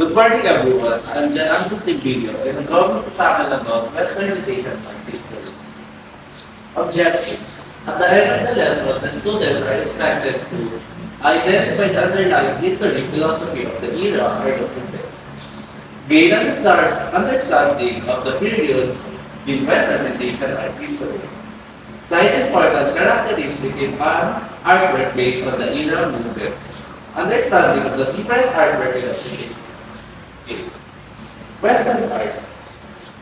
Good morning everyone. I'm Jan Angus Video and I'm going to talk about Western meditation history. Objective. At the end of the lesson, the students are expected to identify the underlying history, philosophy of the era or the context. Gain understanding of the periods in Western meditation art history. Cite important characteristics in an artwork based on the era movements. Understanding of the different artwork in the period. Western art.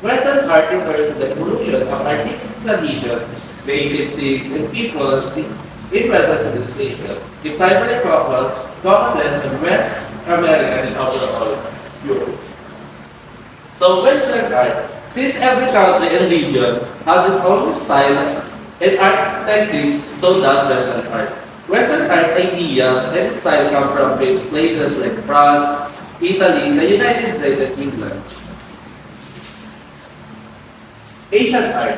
Western art refers to the evolution of artistic tradition, creativities, and peoples in present civilization. The primary focuses on West America and overall Europe. So Western art, since every country and region has its own style and art techniques, so does Western art. Western art ideas and style come from places like France, Italy, the United States, and England. Asian art.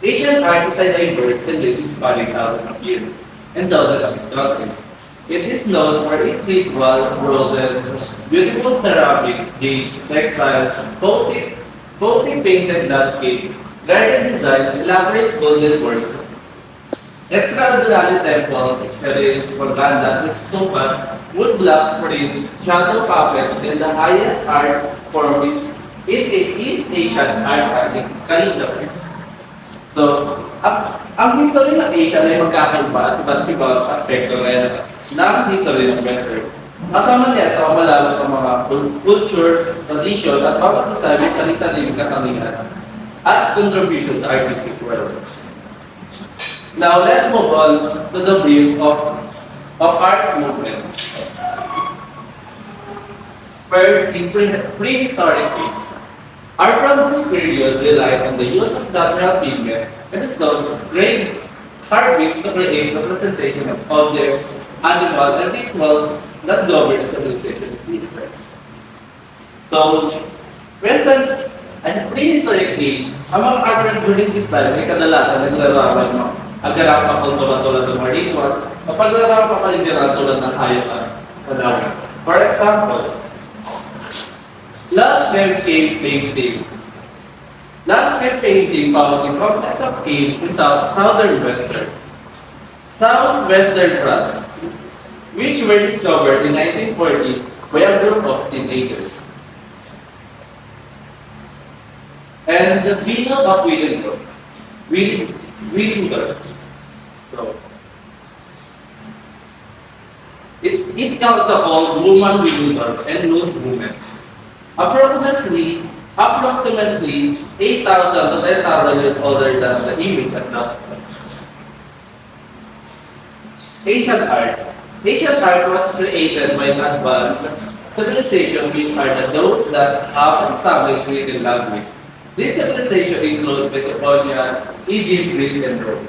Asian art is a diverse and rich spanning thousands of years and dozens of countries. It is known for its ritual, roses, beautiful ceramics, jade, textiles, boating painted landscape, garden design, elaborate golden work, extraordinary temples, chariots, organzas, stupas, wood blocks, prints, shadow puppets, and the highest art form is in East Asian art and calligraphy. So, ang history ng Asia ay magkakaiba at iba't ibang aspekto ng history ng Western. Kasama niya ito ang malawak ng mga culture, tradition, at bawat isa may sarili-sariling katangian at contribution sa artistic world. Now, let's move on to the brief of art movements. First is prehistoric age. Art from this period relied on the use of natural pigment and stone grave carvings to create representation of objects, animals, and rituals that govern the civilization existence. So, Western and prehistoric age, ang mga artwork during this time ay kadalasan naglarawan ng agarang pakultura tulad ng mga ritual, o paglarawan pa kaligran tulad ng hayop at panawin. For example, landscape painting. Landscape painting found in complex of caves in southwestern France, which were discovered in 1940 by a group of teenagers. And the Venus of Willingdorf. So, it also called woman Willingdorf and nude woman. Approximately 8,000 to 10,000 years older than the image at last. Asian art. Asian art was created by an advanced civilization which are those that have established written language. This civilization includes Mesopotamia, Egypt, Greece, and Rome.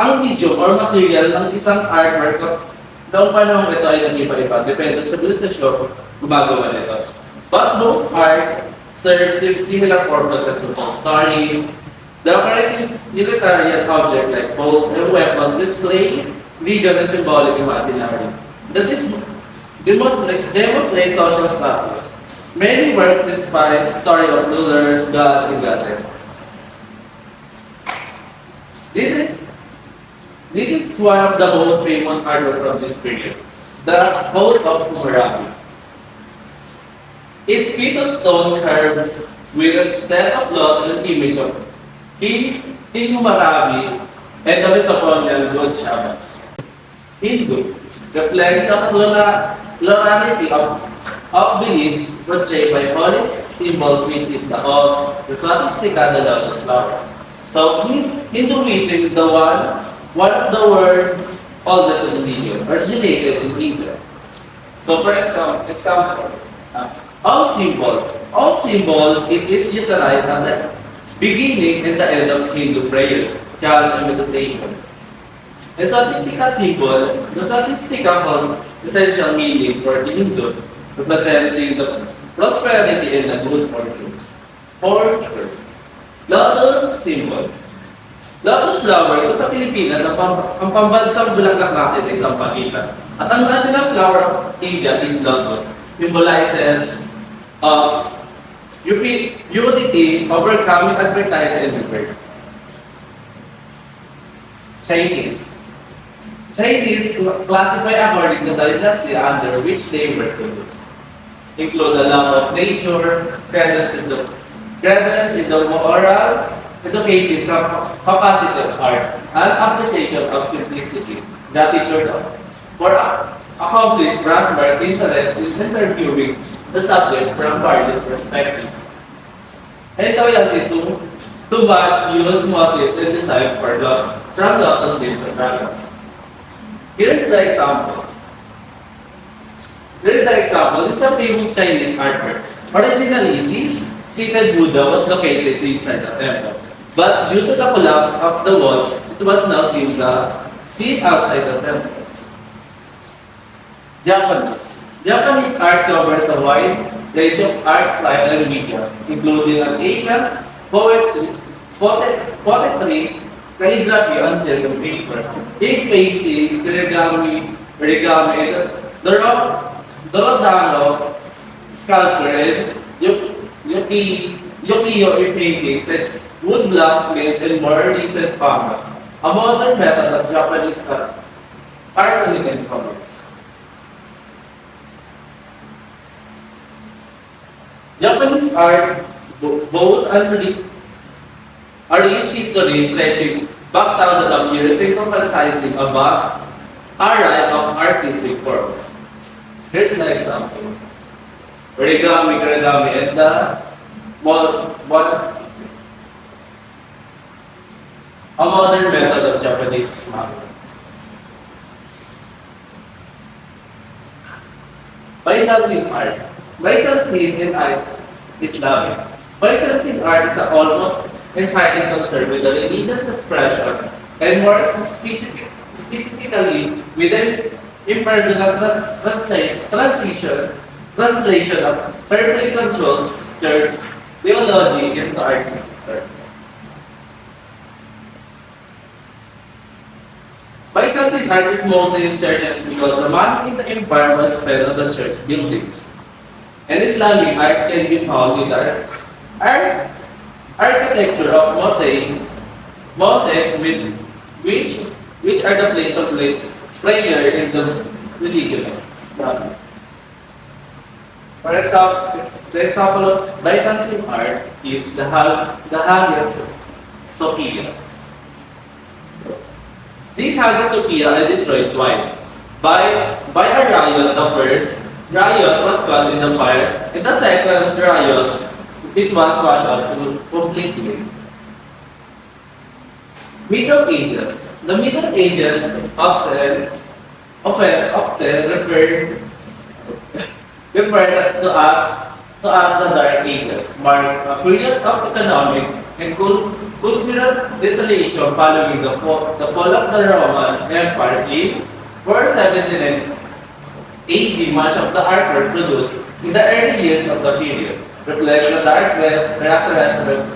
Ang medium or material ng isang artwork noong panahon ito ay nag-iba-iba. Depende sa civilization gumagawa nito. But most art serves similar purposes to story. The utilitarian object like poles and weapons display region and symbolic imaginary. That is demonstrate social status. Many works display story of rulers, gods, and goddesses. This is one of the most famous artwork from this period, the Code of Hammurabi. It's piece of stone curves with a set of laws and image of King Hammurabi and the Mesopotamian god Shamash. Hindu reflects the plurality of beliefs portrayed by holy symbols, which is the Swatistika, the lotus flower. So Hinduism is one of the world's oldest religion, originated in Egypt. So for example, all symbol, it is utilized at the beginning and the end of Hindu prayers, chants, and meditation. And Swatistika symbol, the Swatistika hold essential meaning for the Hindus, representing the prosperity and the good fortune. Lotus symbol. Lotus flower, ito sa Pilipinas, ang pambansang bulaklak natin ay sampagitan. At ang national flower of India is lotus. Symbolizes unity, overcoming advertising and effort. Chinese. Chinese classify according to the dynasty under which they were produced. Include the love of nature, presence in the moral, educative capacity of art, and appreciation of simplicity, gratitude for accomplished branchmark interest in interviewing the subject from various perspectives. And loyalty to match use motives and design for from lotus names and dragons. Here's the example. This is a famous Chinese artwork. Originally, this seated Buddha was located inside the temple. But due to the collapse of the wall, it was now seen outside the temple. Japanese. Japanese art covers a wide range of art style and media, including an Asian poetry, calligraphy on silk paper, ink painting, origami, Dorodano, sculpture, and ukiyo-e paintings, and woodblock plates, and more recent format. A modern method of Japanese art and comics. Japanese art boasts a rich history stretching back thousands of years, encompassing a vast array of artistic forms. Here's an example. Origami, and the a modern method of Japanese smuggle. Byzantine art. Byzantine art is Islamic. Byzantine art is almost entirely concerned with the religious expression and more specifically with the impersonal translation of perfectly controlled church theology into artistic terms. Byzantine art is mostly in churches because the money in the empire was spent on the church buildings. And Islamic art can be found in the architecture of mosaic with which are the place of prayer in the religion. For example, the example of Byzantine art is the Hagia Sophia. This Hagia Sophia is destroyed twice. By a riot, the first riot was caught in the fire. In the second riot, it was washed out completely. Middle Ages. The Middle Ages often referred to as the Dark Ages, marked a period of economic and cultural deterioration following the fall of the Roman Empire in 479 AD. Much of the artwork produced in the early years of the period reflects the darkness, characterized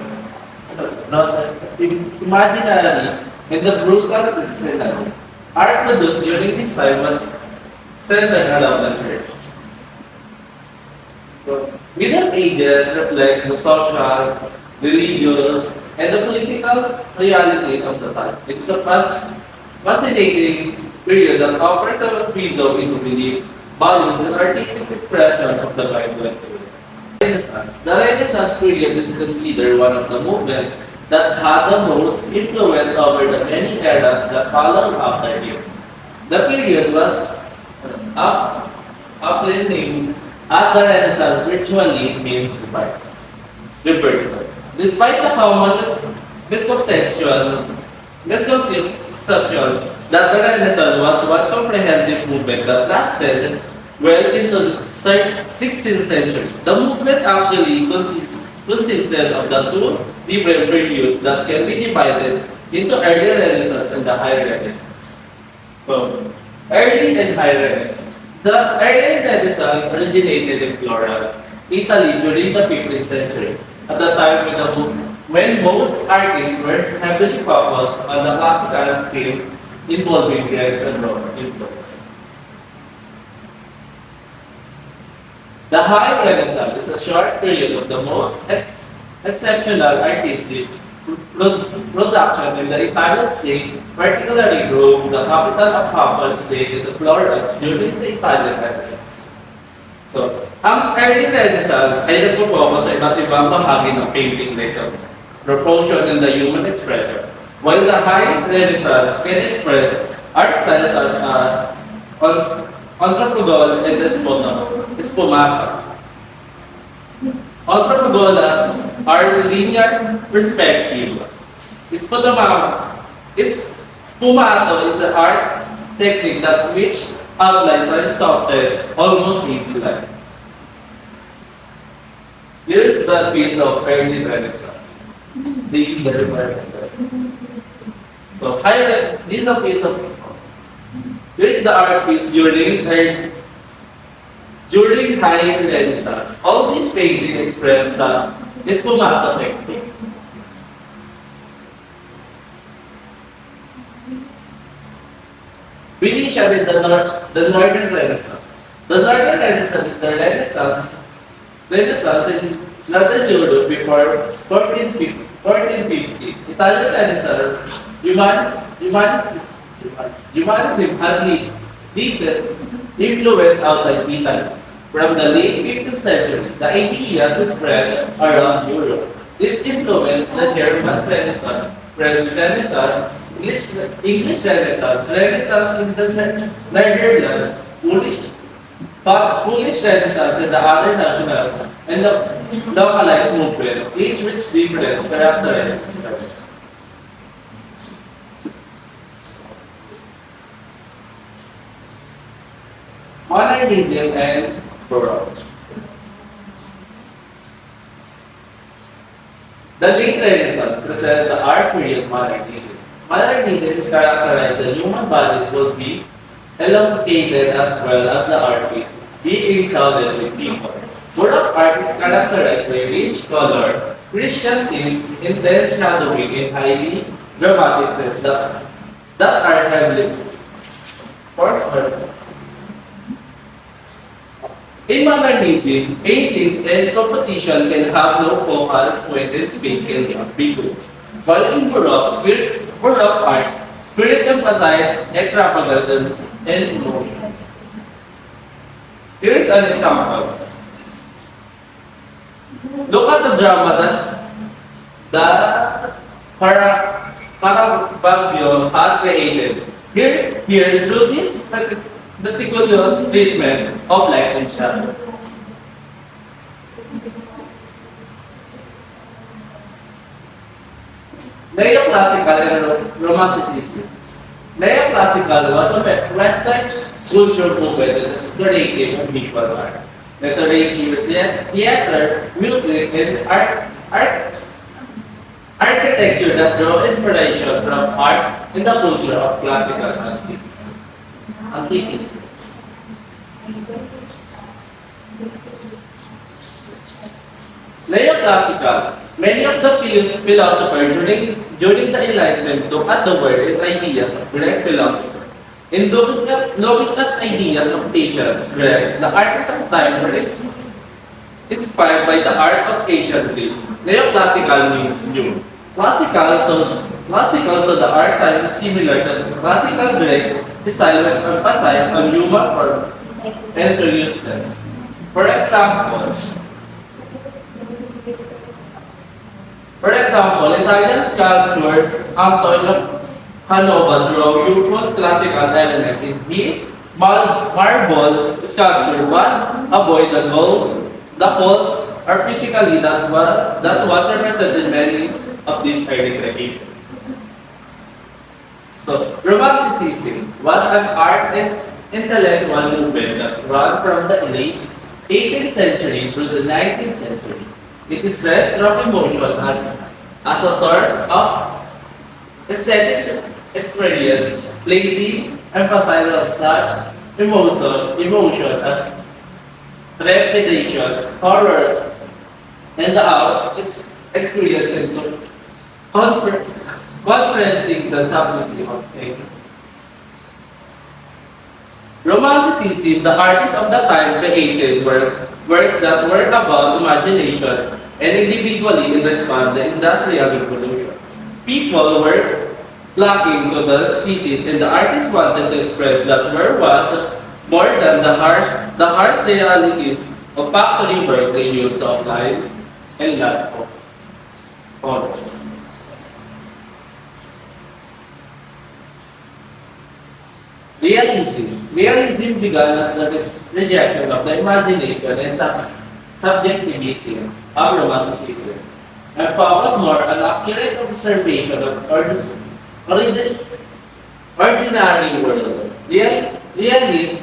not imaginary and the brutal scenery. Art produced during this time was centered around the church. So, Middle Ages reflects the social, religious, and the political realities of the time. It's a fascinating period that offers a freedom into belief, values, and artistic expression of the Bible. Renaissance. The Renaissance period is considered one of the movements that had the most influence over the many eras that followed after it. The period was uplifting as the Renaissance virtually means liberty. Despite the common misconception that the Renaissance was one comprehensive movement that lasted well into the 16th century, the movement actually consisted of the two different periods that can be divided into early Renaissance and the High Renaissance. So, early and High Renaissance. The early Renaissance originated in Florence, Italy during the 15th century, at the time when the when most artists were heavily focused on the classical themes involving Greeks and Roman influence. The High Renaissance is a short period of the most exceptional artistic production in the Italian state, particularly Rome, the capital of Papal state, and the Florence during the Italian Renaissance. So, ang early Renaissance ay nagpo-focus sa iba't ibang bahagi ng painting nito, proportion in the human expression, while the High Renaissance can express art styles such as Anthropogol and Sfumata. Anthropogolas are linear perspective. Sfumato is the art technique that which outlines are sculpted almost easily. Here is the piece of early Renaissance. The So this is a piece of here is the art piece during High Renaissance. All these paintings express the sfumato technique. We initiated the Northern Renaissance. The Northern Renaissance is the Renaissance in Northern Europe before 1450. Italian Renaissance, humanism had little influence outside Italy. From the late 15th century, the ideas spread around Europe. This influenced the German Renaissance, French Renaissance, English Renaissance, Renaissance in the Netherlands, Polish Renaissance in the other national and the localized movement, each with different characteristics. Modernism and Baroque. The late Renaissance presents the art period modernism. Modernism is characterized that human bodies will be elongated as well as the art piece, being crowded with people. Baroque art is characterized by rich color, Christian themes, intense shadowing, and highly dramatic scenes that are heavily forceful. In modernism, paintings and composition can have no focal point and space can be ambiguous. While in Baroque art, period emphasizes extravagance and emotion. Here is an example. Look at the drama that the Caravaggio has created. Here, through this meticulous treatment of light and shadow. Neoclassical and Romanticism. Neoclassical was a Western culture movement that is creative and visual art. Literature, theater, music, and architecture that draw inspiration from art in the culture of classical antiquity. Neoclassical. Many of the philosophers during the Enlightenment looked at the world and ideas of Greek philosophers. In looking at ideas of ancient Greeks, the artists of time were inspired by the art of ancient Greece. Neoclassical means new. Classical, so the art time is similar to the classical Greek style with emphasis on human form and seriousness. For example, Italian sculptor Antonio Canova drew youthful classical element in his marble sculpture, but avoid the fault artistically that was represented in many of these early creations. So, Romanticism was an art and intellectual movement that ran from the late 18th century through the 19th century. It is stressed strong emotion as a source of aesthetic experience, placing emphasis on such emotion as trepidation, horror, and the experience Confer- confronting the subtlety of nature. Romanticism, the artists of the time created works that were about imagination and individually in response to the industrial revolution. People were flocking to the cities and the artists wanted to express that there was more than the harsh realities of factory work. They used soft lives and lack of honor. Realism. Realism began as the rejection of the imagination and subjectivism of Romanticism, and focused more on accurate observation of ordinary world. Realist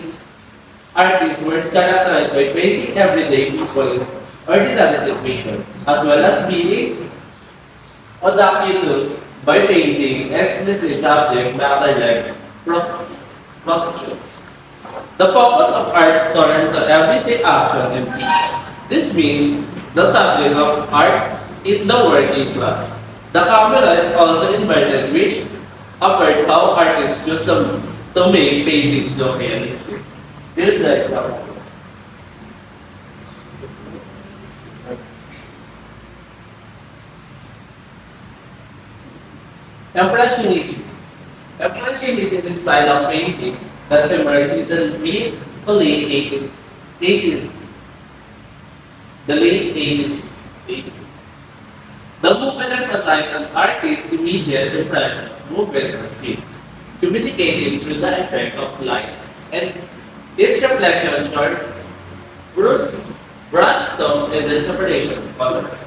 artists were characterized by painting everyday people in ordinary situations, as well as being audacious by painting explicit object matter like prostitutes. The focus of art turned to everyday action and teaching. This means the subject of art is the working class. The camera is also inverted, which apart how artists choose to make paintings look realistic. Here's the example. Impressionism. Impressionism is a style of painting that emerged in the mid to late 18th, the late 1860s. The movement emphasized an artist's immediate impression of movement and scenes, communicating through the effect of light and its reflection short brush strokes and the separation of colors.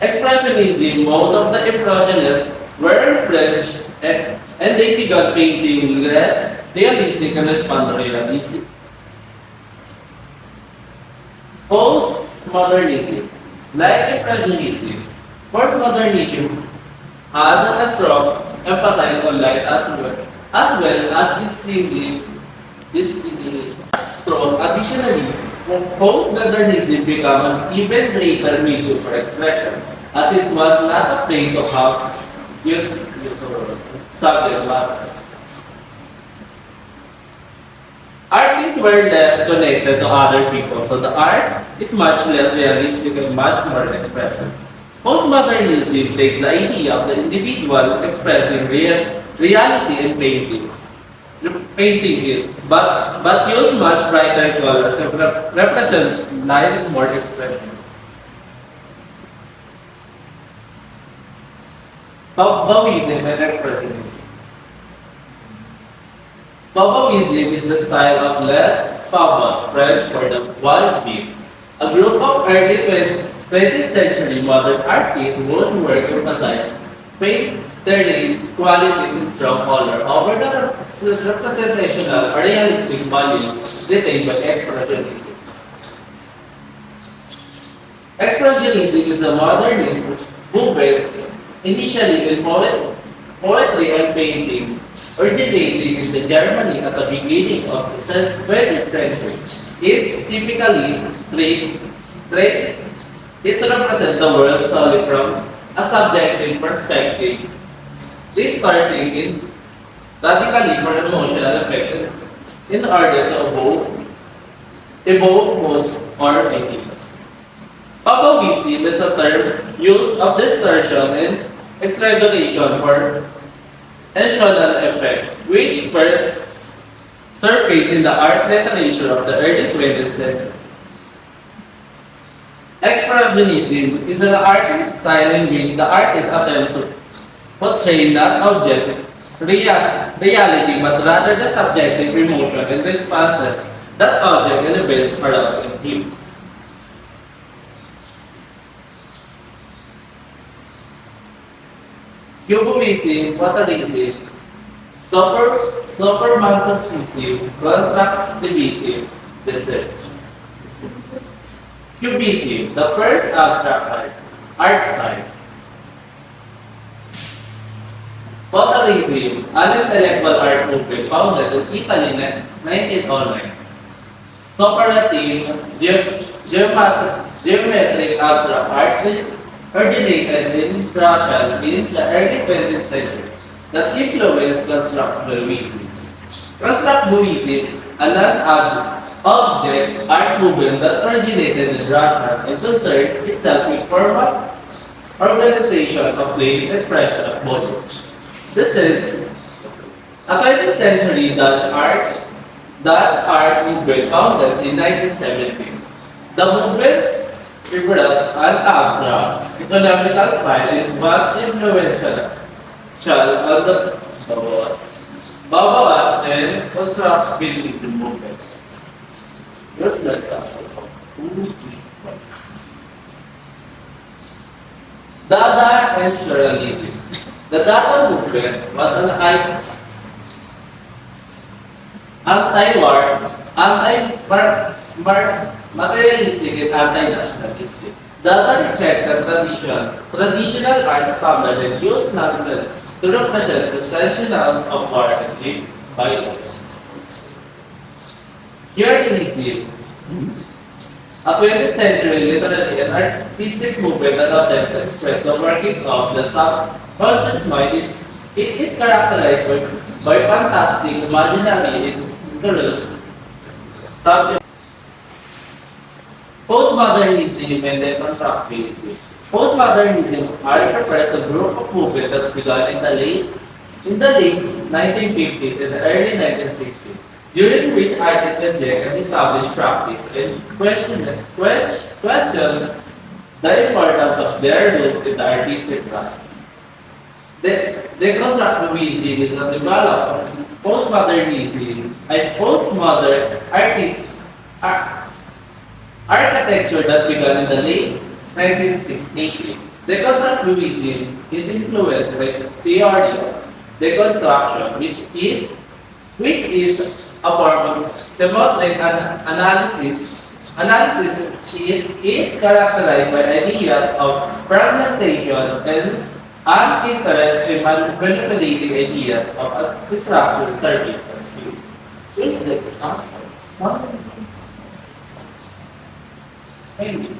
Expressionism, most of the Impressionists were French and they began painting less realistic and respond realistic. Postmodernism, like Impressionism, postmodernism had a strong emphasis on light as well as distinguish strong. Additionally, postmodernism became an even greater medium for expression, as it was not afraid of how subject matters. Artists were less connected to other people, so the art is much less realistic and much more expressive. Postmodernism takes the idea of the individual expressing reality in painting it, but use much brighter colors and represents lines more expressive. Fauvism and expressionism. Fauvism is the style of Les Fauvus, French for the wild beast, a group of early 20th century modern artists whose work emphasized painterly qualities in strong color over the representational or realistic values retained by expressionism. Expressionism is a modernist movement initially in poetry and painting, originating in the Germany at the beginning of the 20th century. It's typically traits is to represent the world solely from a subjective perspective, this starting in radically for emotional effects in order to evoke moods or ideas. Fauvism is a term used of distortion and extragolation for emotional effects, which first surfaced in the art literature of the early 20th century. Expressionism is an artist style in which the artist attempts to portray not object reality, but rather the subjective emotion and responses that object and events arouse in him. Cubism, Fatalism, Supermanticism, Constructivism, Research. Cubism, the first abstract art style. Fatalism, an intellectual art movement founded in Italy in 1909. Soperative, geometric abstract art originated in Russia in the early 20th century that influenced constructivism. Constructivism, a non-object art movement that originated in Russia and concerned itself with formal organization of planes expression of body. This is a 20th century Dutch art movement founded in 1917. The movement developed an abstract economical style it was influential on the Bauhaus and constructivism movement. Here's the example. Dada and Surrealism. The Dada movement was an anti-war, anti-materialistic and anti-nationalistic. Dada rejected traditional art standards and used nonsense to represent the sensationals of war and violence. Surrealism, a 20th century literary and artistic movement that attempts to express the working of the subconscious mind. It is characterized by fantastic, imaginary, and incurious subjects. Postmodernism and deconstructivism. Postmodernism represents a group of movements that began in the late 1950s and early 1960s, during which artists reject and establish practice and questions the importance of their roles in the artistic process. Deconstructivism is a development postmodernism and postmodern architecture that began in the late 1980s. Deconstructivism is influenced by theory of deconstruction, which is a form of semiotic analysis. It is characterized by ideas of fragmentation and an interest in manipulating ideas of abstract service and skills. Is this? Thank you.